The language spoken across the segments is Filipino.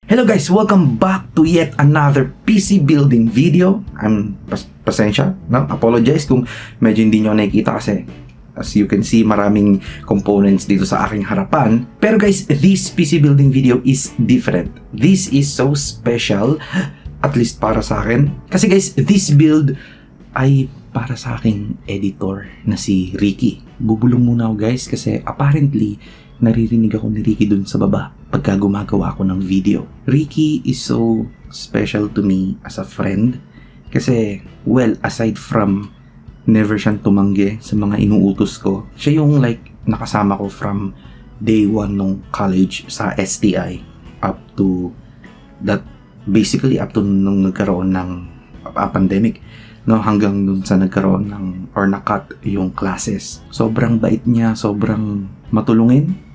Hello guys, welcome back to yet another PC building video. Pasensya, no? Apologize kung medyo hindi nyo nakikita kasi as you can see, maraming components dito sa aking harapan. Pero guys, this PC building video is different. This is so special, at least para sa akin. Kasi guys, this build ay para sa aking editor na si Ricky. Bubulong muna ako guys kasi apparently naririnig ako ni Ricky dun sa baba pagka gumagawa ako ng video. Ricky is so special to me as a friend kasi, well, aside from never siyang tumanggi sa mga inuutos ko, siya yung like nakasama ko from day 1 nung college sa STI up to that, basically up to nung nagkaroon ng pandemic, no, hanggang dun sa nagkaroon ng or nakat yung classes. Sobrang bait niya, sobrang matulungin,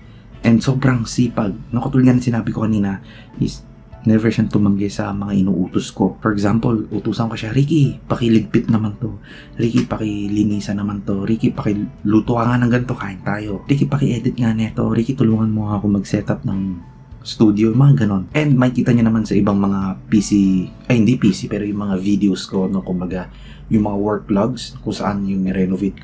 and sobrang sipag. No, katulad nga sinabi ko kanina, is never siyang tumanggi sa mga inuutos ko. For example, utusan ko siya, Ricky, pakiligpit naman to. Ricky, pakilinisan naman to. Ricky, pakiluto nga ng ganito, kain tayo. Ricky, paki-edit nga neto. Ricky, tulungan mo ako mag-setup ng studio, mga ganon. And makikita niya naman sa ibang mga PC, ay hindi PC, pero yung mga videos ko, no, kumbaga, yung mga work vlogs, kung saan yung ni-renovate,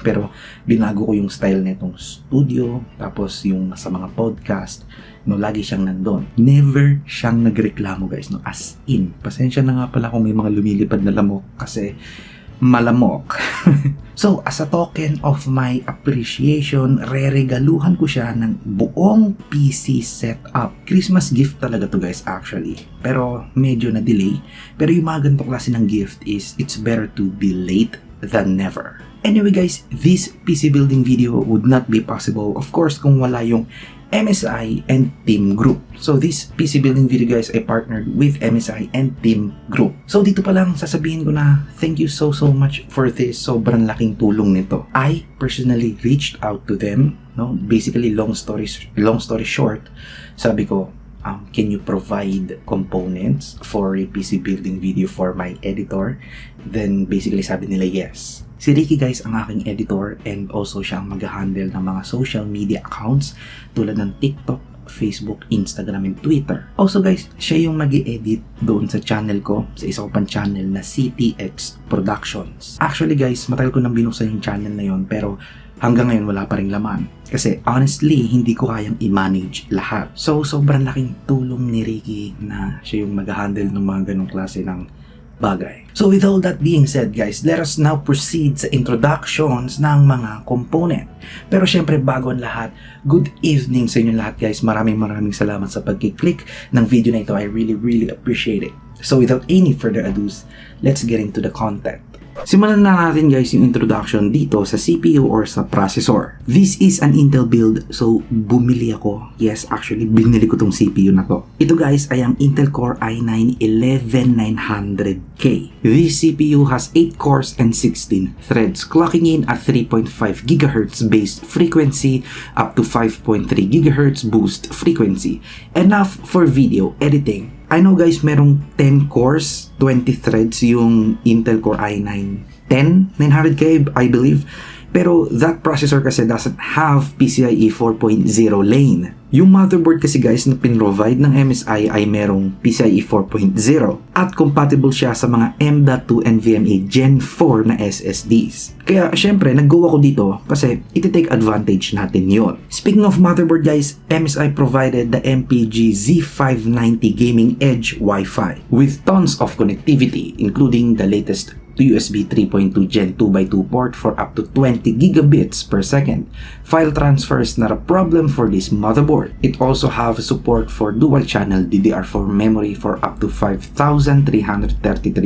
pero binago ko yung style netong studio, tapos yung sa mga podcast, no, lagi siyang nandun. Never siyang nagreklamo guys, no, as in. Pasensya na nga pala kung may mga lumilipad na lamok kasi malamok. So, as a token of my appreciation, reregaluhan ko siya ng buong PC setup. Christmas gift talaga to guys actually. Pero medyo na-delay. Pero yung mga ganitong klase ng gift is, it's better to be late than never. Anyway guys, this PC building video would not be possible, of course, kung wala yung MSI and Team Group. So this PC building video guys, I partnered with MSI and Team Group. So dito pa lang sasabihin ko na thank you so much for this. Sobrang laking tulong nito. I personally reached out to them, no? Basically long story short, sabi ko, can you provide components for a PC building video for my editor? Then basically sabi nila yes. Si Ricky guys ang aking editor and also siya ang mag-handle ng mga social media accounts tulad ng TikTok, Facebook, Instagram, and Twitter. Also guys, siya yung mag-i-edit doon sa channel ko, sa isa ko pang channel na CTX Productions. Actually guys, matagal ko nang binuksan yung channel na yon pero hanggang ngayon wala pa ring laman. Kasi honestly, hindi ko kayang i-manage lahat. So sobrang laking tulong ni Ricky na siya yung mag-handle ng mga ganong klase ng bagay. So with all that being said guys, let us now proceed sa introductions ng mga component. Pero syempre bago ang lahat, good evening sa inyo lahat guys. Maraming salamat sa pag-click ng video na ito. I really appreciate it. So without any further ado, let's get into the content. Simulan na natin guys yung introduction dito sa CPU or sa processor. This is an Intel build, so bumili ako. Yes, actually binili ko tong CPU na to. Ito guys ay ang Intel Core i9 11900K. This CPU has 8 cores and 16 threads, clocking in at 3.5 GHz base frequency up to 5.3 GHz boost frequency. Enough for video editing. I know guys, merong 10 cores, 20 threads yung Intel Core i9 10900K, I believe. Pero that processor kasi doesn't have PCIe 4.0 lane. Yung motherboard kasi guys na pinrovide ng MSI ay merong PCIe 4.0 at compatible siya sa mga M.2 NVMe Gen 4 na SSDs. Kaya syempre nag-go ako dito kasi iti-take advantage natin yon. Speaking of motherboard guys, MSI provided the MPG Z590 Gaming Edge Wi-Fi with tons of connectivity including the latest USB 3.2 Gen 2x2 port for up to 20 gigabits per second. File transfer is not a problem for this motherboard. It also have support for dual-channel DDR4 memory for up to 5,333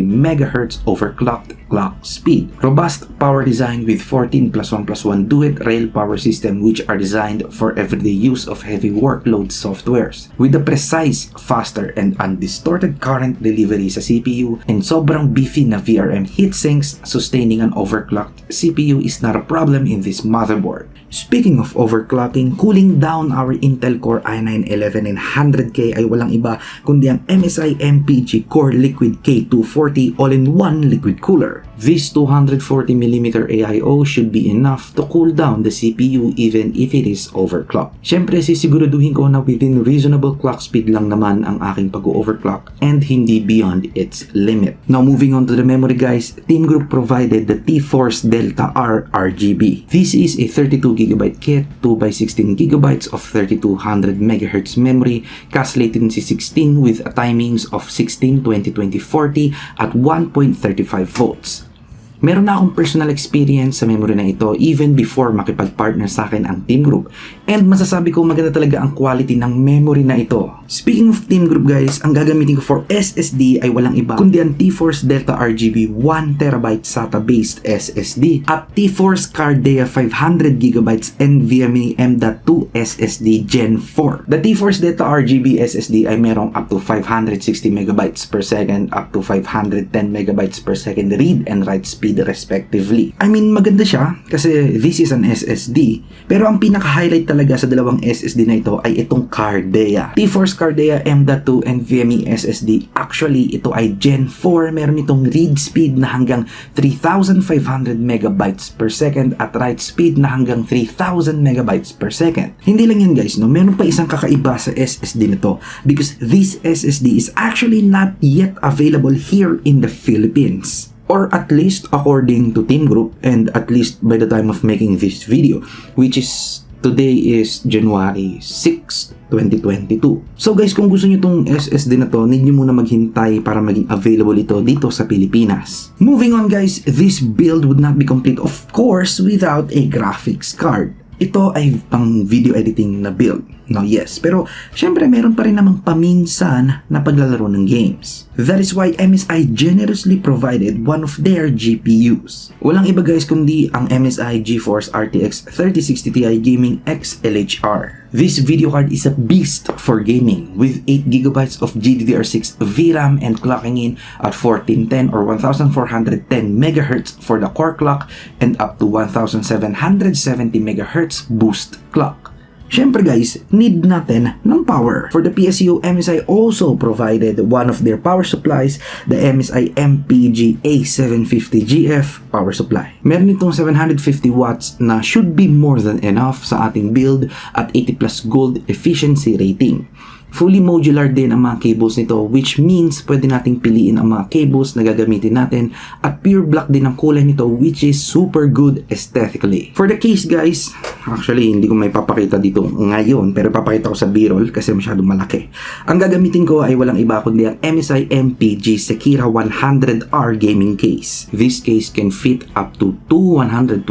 MHz overclocked clock speed. Robust power design with 14+1+1 duet rail power system which are designed for everyday use of heavy workload softwares. With a precise, faster, and undistorted current delivery sa CPU and sobrang beefy na VRM heatsinks, sustaining an overclocked CPU is not a problem in this motherboard. Speaking of overclocking, cooling down our Intel Core i9-11 and 100K ay walang iba kundi ang MSI MPG Core Liquid K240 all-in-one liquid cooler. This 240mm AIO should be enough to cool down the CPU even if it is overclocked. Siyempre, sisiguraduhin ko na within reasonable clock speed lang naman ang aking pag-overclock and hindi beyond its limit. Now, moving on to the memory guys, Team Group provided the T-Force Delta R RGB. This is a 32GB kit, 2x16GB of 3200 MHz memory, cache latency 16 with a timings of 16, 20, 20, 40 at 1.35 volts. Meron na akong personal experience sa memory na ito even before makipag-partner sa akin ang Team Group. And masasabi ko maganda talaga ang quality ng memory na ito. Speaking of Team Group guys, ang gagamitin ko for SSD ay walang iba kundi ang T-Force Delta RGB 1TB SATA-based SSD at T-Force Cardea 500GB NVMe M.2 SSD Gen 4. The T-Force Delta RGB SSD ay merong up to 560MB per second, up to 510MB per second read and write speed respectively. I mean, maganda siya kasi this is an SSD. Pero ang pinaka-highlight talaga sa dalawang SSD na ito ay itong Cardea. T-Force Cardea M.2 NVMe SSD. Actually, ito ay Gen 4. Meron itong read speed na hanggang 3,500MB per second at write speed na hanggang 3,000MB per second. Hindi lang yan guys, no? Meron pa isang kakaiba sa SSD na to because this SSD is actually not yet available here in the Philippines. Or at least according to Team Group and at least by the time of making this video, which is today is January 6, 2022. So guys, kung gusto nyo itong SSD na to, need nyo muna maghintay para maging available ito dito sa Pilipinas. Moving on guys, this build would not be complete of course without a graphics card. Ito ay pang video editing na build. No, yes. Pero, syempre, meron pa rin namang paminsan na paglalaro ng games. That is why MSI generously provided one of their GPUs. Walang iba guys kundi ang MSI GeForce RTX 3060 Ti Gaming X LHR. This video card is a beast for gaming with 8GB of GDDR6 VRAM and clocking in at 1410 or 1410MHz for the core clock and up to 1770MHz boost clock. Syempre guys, need natin ng power. For the PSU, MSI also provided one of their power supplies, the MSI MPG A750GF power supply. Meron itong 750 watts na should be more than enough sa ating build at 80 plus gold efficiency rating. Fully modular din ang mga cables nito, which means pwede nating piliin ang mga cables na gagamitin natin at pure black din ang kulay nito, which is super good aesthetically. For the case guys, actually hindi ko may papakita dito ngayon pero papakita ko sa B-roll kasi masyadong malaki. Ang gagamitin ko ay walang iba kundi ang MSI MPG Sekira 100R gaming case. This case can fit up to two 120mm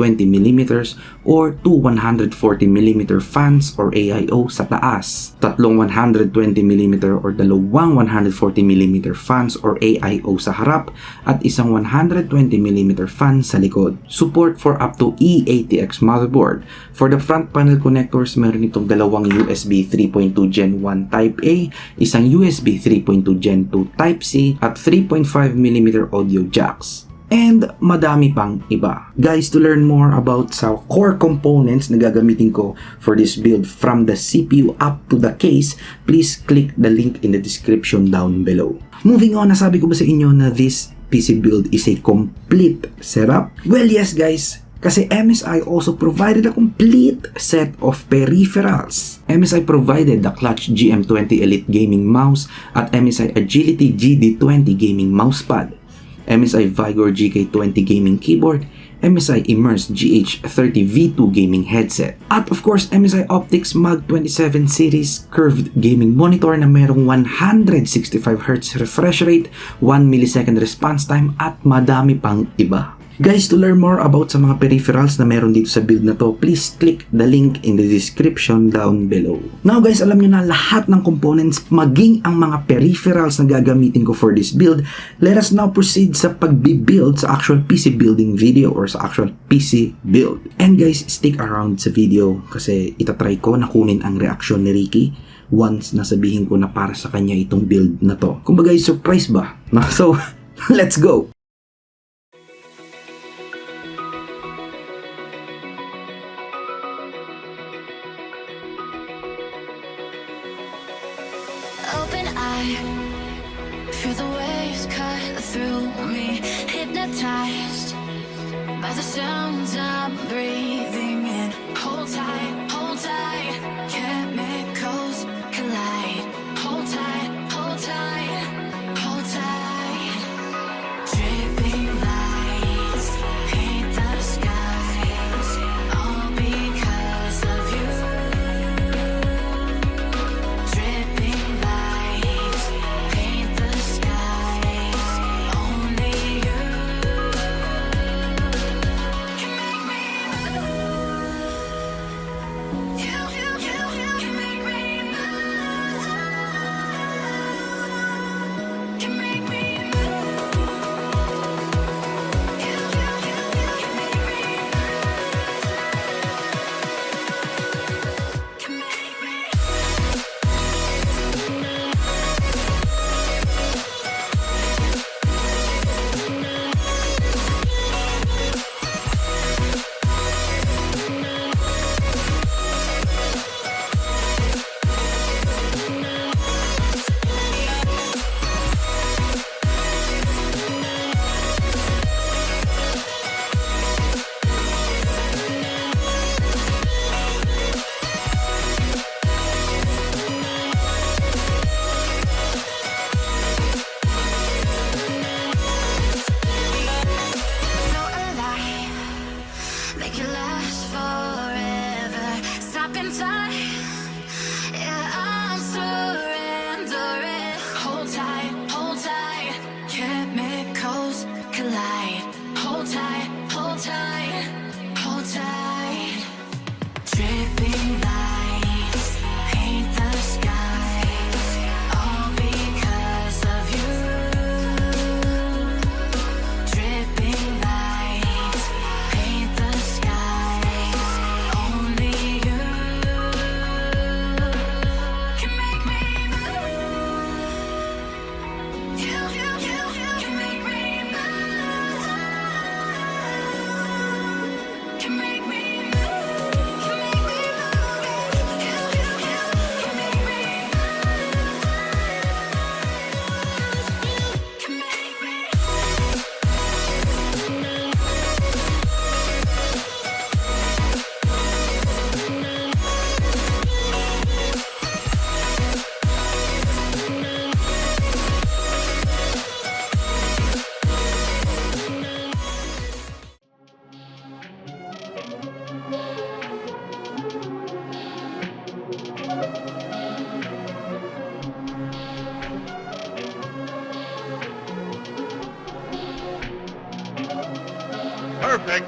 or two 140mm fans or AIO sa taas, tatlong 120mm or dalawang 140mm fans or AIO sa harap, at isang 120mm fan sa likod. Support for up to E80X motherboard. For the front panel connectors, meron itong dalawang USB 3.2 Gen 1 Type A, isang USB 3.2 Gen 2 Type C, at 3.5mm audio jacks. And madami pang iba. Guys, to learn more about sa core components na gagamitin ko for this build from the CPU up to the case, please click the link in the description down below. Moving on, nasabi ko ba sa inyo na this PC build is a complete setup? Well, yes guys, kasi MSI also provided a complete set of peripherals. MSI provided the Clutch GM20 Elite Gaming Mouse at MSI Agility GD20 Gaming Mousepad, MSI Vigor GK20 Gaming Keyboard, MSI Immerse GH30 V2 Gaming Headset, at of course MSI Optics Mag27 Series Curved Gaming Monitor na merong 165Hz refresh rate, 1 millisecond response time, at madami pang iba. Guys, to learn more about sa mga peripherals na meron dito sa build na to, please click the link in the description down below. Now guys, alam nyo na lahat ng components maging ang mga peripherals na gagamitin ko for this build. Let us now proceed sa pagbi-build sa actual PC building video or sa actual PC build. And guys, stick around sa video kasi itatry ko na kunin ang reaksyon ni Ricky once nasabihin ko na para sa kanya itong build na to. Kumbaga, surprise ba? So, let's go! Open eye, feel the waves cut through me. Hypnotized by the sounds I'm breathing in. Hold tight, chemicals collide. Hold tight, hold tight, hold tight. Dripping lights paint the skies, all because of you. Dripping lights paint the skies, only you can make me move. You can make me move. Can make me move. You can make me move. Can make me. Go alive, make it last forever. Stop in time, yeah, I'm surrendering. Hold tight, chemicals collide. Hold tight, hold tight, hold tight. Dripping lights paint the skies, all because of you. Dripping lights paint the skies, only you can make me move. You can make me move. Can make me move. Can make me move. You can make me move. Can make me. Perfect.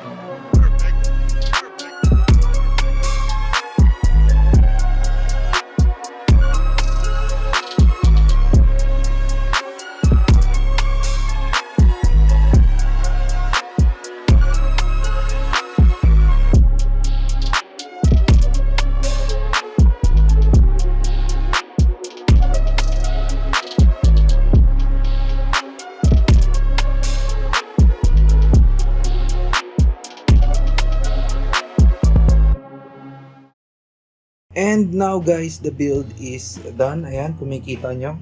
And now guys, the build is done. Ayan, kung makikita nyo.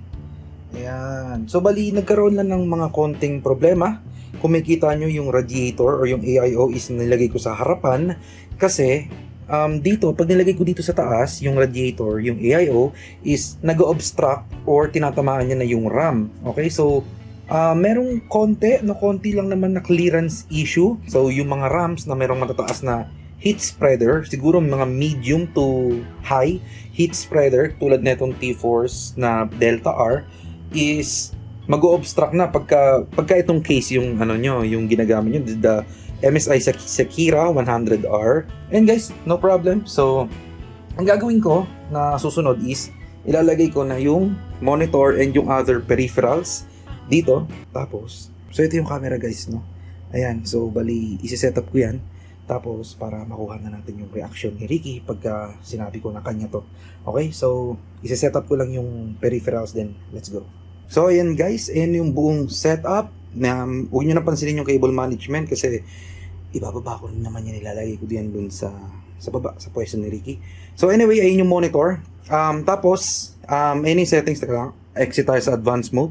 Ayan. So bali, nagkaroon lang ng mga konting problema. Kung makikita nyo yung radiator or yung AIO is nilagay ko sa harapan. Kasi dito, pag nilagay ko dito sa taas, yung radiator, yung AIO is nag-obstruct or tinatamaan niya na yung RAM. Okay, so merong konti lang naman na clearance issue. So yung mga RAMs na merong matataas na heat spreader, siguro mga medium to high heat spreader tulad netong T-Force na Delta R is mag-o-obstruct na pagka itong case yung yung ginagamit nyo, the MSI Sakira 100R. And guys, no problem. So ang gagawin ko na susunod is ilalagay ko na yung monitor and yung other peripherals dito. Tapos, so ito yung camera guys, no? Ayan, so bali isi-setup ko yan. Tapos, para makuha na natin yung reaction ni Ricky pagka sinabi ko na kanya to. Okay, so, isi-set up ko lang yung peripherals, then let's go. So, ayan guys, ayan yung buong setup. Huwag nyo na pansinin yung cable management kasi ibababa ko naman yan, ilalagay ko diyan dun sa baba, sa pwesto ni Ricky. So, anyway, ayun yung monitor. Tapos, Any settings, exit tayo sa advanced mode.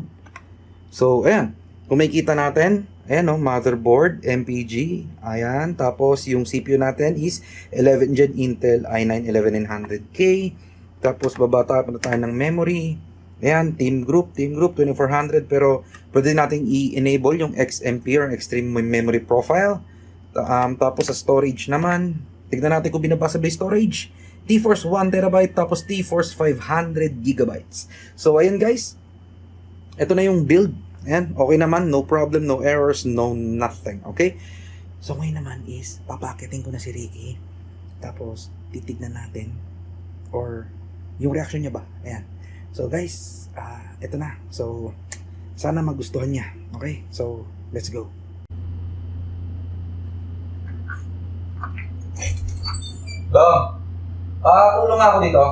So, ayan. Kung makikita natin, ayan o, motherboard, MPG, ayan. Tapos, yung CPU natin is 11 Gen Intel i9 11900K. Tapos, babata pa na tayo ng memory. Ayan, Team Group 2400. Pero, pwede natin i-enable yung XMP or Extreme Memory Profile. Tapos, sa storage naman, tignan natin kung binabasable storage. T-Force 1TB, tapos T-Force 500GB. So, ayan guys. Ito na yung build. Ayan, okay naman, no problem, no errors, no nothing, okay? So ngayon naman is, papaketin ko na si Ricky. Tapos, titignan natin or yung reaction niya ba. Ayan. So guys, ito na. So, sana magustuhan niya. Okay? So, let's go. Dong, tulong ako dito.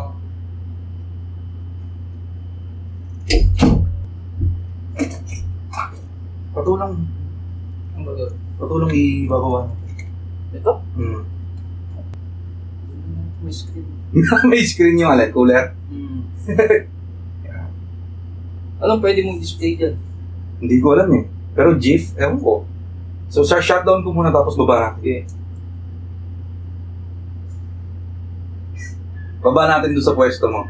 Patulong ibabawan. Ito? May screen. May screen yung alin, cooler. Anong pwede mong display dyan? Hindi ko alam eh. Pero GIF, ewan ko. So, shutdown ko muna tapos baba. Okay. Baba natin doon sa pwesto mo.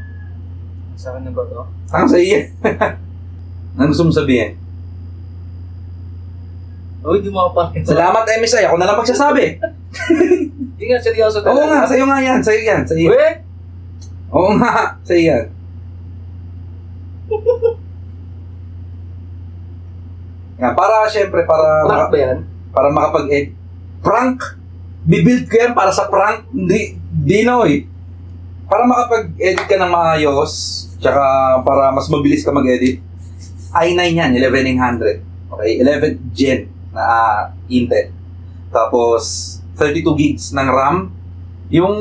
Sa akin na ba ito? Saan sa iyo? Ano gusto mong sabihin? Oh, hindi mo kapakita. Salamat MSI, ako na lang magsasabi. Hindi nga, seryoso Oo nga, sa'yo nga yan, sa'yo yan, sa'yo. Weh! Oo nga, sa'yo yan. Yan, para syempre, Prank ba yan? para makapag-edit. Prank? Bibuild ko yan para sa prank? Hindi no eh. Para makapag-edit ka ng maayos, tsaka para mas mabilis ka mag-edit, i9 yan, 11900. Okay, 11 Gen na Intel. Tapos, 32 gigs ng RAM. Yung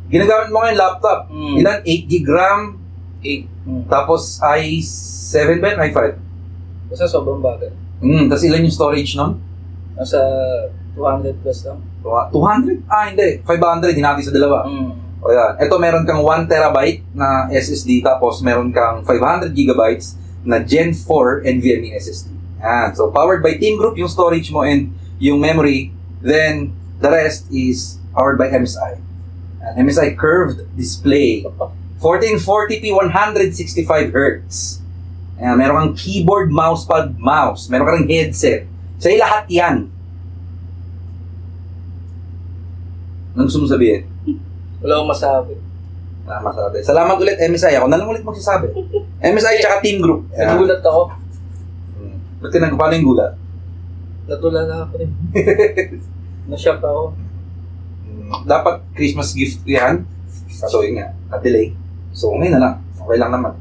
ginagamit mo ngayon laptop, ilan? 8 gig RAM. 8. Tapos, i7 ba yun? i5? Basta sobrang bagal. Tapos ilan yung storage nun? Nasa 200 plus lang. 200? Hindi. 500, hinati sa dalawa. O yan. Ito, meron kang 1 terabyte na SSD, tapos meron kang 500 gigabytes na Gen 4 NVMe SSD. Yan. So, powered by Team Group yung storage mo and yung memory. Then, the rest is powered by MSI. MSI curved display. 1440p 165 Hz. Ayan, meron kang keyboard, mousepad, mouse. Meron kang headset. Sa'yo lahat yan. Anong gusto mo sabihin? Wala akong masabi. Masabi. Salamat ulit MSI. Ako na lang ulit magsasabi. MSI tsaka Team Group. Ayan. Nagulat ako. Ba't ka paano yung gulat? Natulala ako rin. Na-shock ako. Dapat Christmas gift yan. Kaso yun nga, na-delay. So ngayon na lang. Okay lang naman.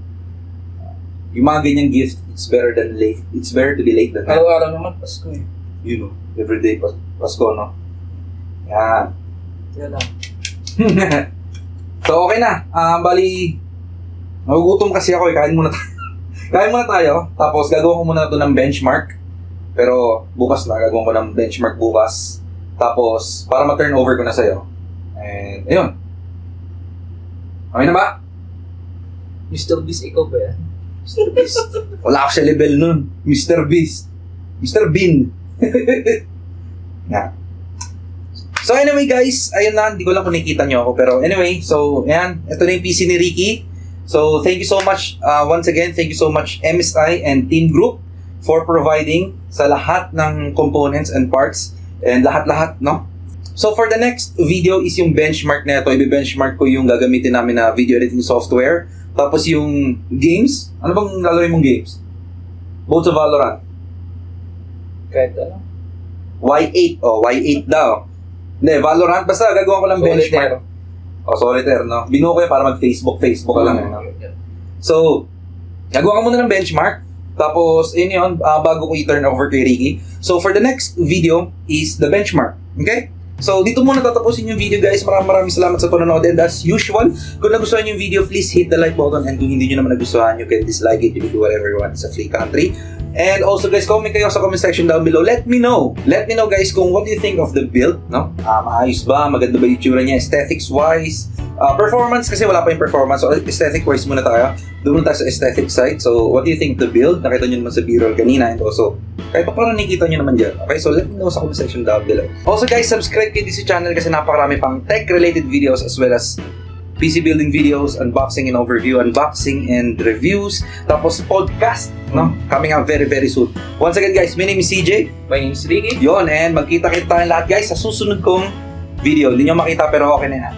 Yung mga ganyang gift, it's better than late. It's better to be late than never. Araw-araw naman, Pasko eh. You know, everyday Pasko, no? Yan. Kaya lang. So okay na. Bali, nagugutom kasi ako eh. Kain muna tayo. Kain muna tayo. Tapos gagawin ko muna ito ng benchmark. Pero bukas na, gagawin ko ng benchmark bukas. Tapos, para ma-turn over ko na sa'yo. And, ayun. Okay na ba? Mr. Beast, ikaw ba yan? Mr. Beast. Wala ako sa level nun. Mr. Beast. Mr. Bean. Yeah. So anyway guys, ayun na. Hindi ko lang kung nakikita nyo ako. Pero anyway, so ayan. Ito na yung PC ni Ricky. So thank you so much. Once again, thank you so much MSI and Team Group for providing sa lahat ng components and parts. And lahat-lahat, no? So for the next video is yung benchmark na ito. I-benchmark ko yung gagamitin namin na video editing software. Tapos yung games. Ano bang lalaroin mong games? Both sa Valorant. Kahit ano? Y8. Y8 daw. Hindi, Valorant. Basta gagawa ko ng benchmark. Solitaire, no? Binuo ko yan para mag-Facebook ka lang. No? So, gagawa ko muna ng benchmark. Tapos, yun, bago ko i-turn over kay Ricky. So, for the next video is the benchmark. Okay? So, dito muna tatapusin yung video, guys. Maraming salamat sa panonood. And as usual, kung nagustuhan yung video, please hit the like button. And kung hindi nyo naman nagustuhan, you can dislike it. You can do whatever you want. It's a free country. And also, guys, comment kayo sa comment section down below. Let me know, guys, kung what do you think of the build, no? Maayos ba? Maganda ba yung itsura niya? Aesthetics-wise? Performance kasi wala pa yung performance. So, aesthetic wise muna tayo. Doon tayo sa aesthetic side. So, what do you think the build? Nakita nyo naman sa B-roll kanina. And also, kahit pa parang nakikita nyo naman dyan. Okay, so let me know sa comment section down below. Also guys, subscribe kayo dito sa channel kasi napakarami pang tech-related videos as well as PC building videos, unboxing and overview, unboxing and reviews, tapos podcast, no? Coming out very, very soon. Once again guys, my name is CJ. My name is Ricky. Yon, and magkita-kita tayo lahat guys sa susunod kong video. Hindi nyo makita pero okay na yan.